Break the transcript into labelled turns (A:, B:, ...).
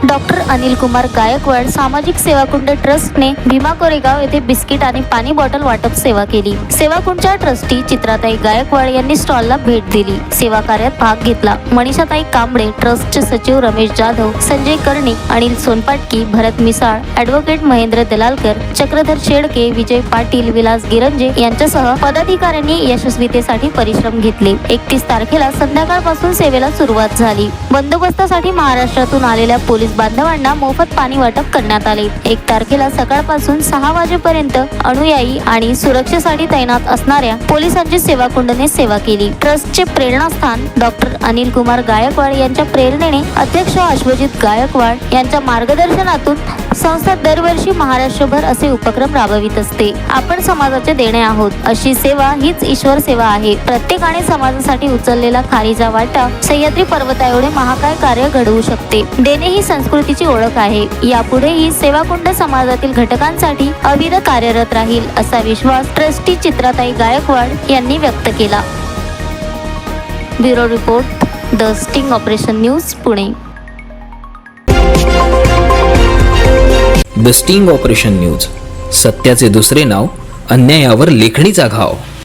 A: Doctor Anil Kumar Gaikwad सामाजिक सेवा कुंड ट्रस्टने भीमा कोरेगाव येथे बिस्किट आणि पाणी बॉटल वाटप सेवा केली। सेवा कुंडच्या ट्रस्टी चित्राताई गायकवाड यांनी स्टॉलला भेट दिली, सेवा कार्यात भाग घेतला। मनीषाताई कांबळे, ट्रस्टचे सचिव रमेश जाधव, संजय कर्णिक, अनिल सोनपाटकी, भरत मिसाळ, ॲडव्होकेट महेंद्र दलालकर, चक्रधर शेडके, विजय पाटील, विलास गिरंजे यांच्यासह पदाधिकाऱ्यांनी यशस्वीतेसाठी परिश्रम घेतले। 31 तारखेला संध्याकाळपासून सेवेला सुरुवात झाली। बंदोबस्तासाठी महाराष्ट्रातून आलेल्या पोलीस बांधवांना मोफत पाणी वाटप करण्यात आले। 1 तारखेला सकाळपासून 6 वाजेपर्यंत अनुयायी आणि सुरक्षेसाठी तैनात असणाऱ्या पोलिसांची सेवा कुंडने सेवा केली। ट्रस्टचे प्रेरणास्थान डॉक्टर अनिल कुमार गायकवाड यांच्या प्रेरणेने अध्यक्ष अश्वजित गायकवाड यांच्या मार्गदर्शनातून संस्था दरवर्षी महाराष्ट्रभर असे उपक्रम राबवित असते। आपण समाजाचे देणे आहोत, अशी सेवा हीच ईश्वर सेवा आहे। प्रत्येकाने समाजासाठी उचललेला खारीचा वाटा सह्याद्री पर्वता एवढे महाकाय कार्य घडवू शकते। देणे ही संस्कृतीची ओळख आहे। यापुढेही सेवा कुंड समाजातील घटकांसाठी अविरत कार्यरत राहील, असा विश्वास ट्रस्टी चित्राताई गायकवाड यांनी व्यक्त केला। Bureau report, the sting operation news, Pune.
B: The sting operation news, सत्याचे दुसरे नाव, अन्यायावर लेखणीचा घाव।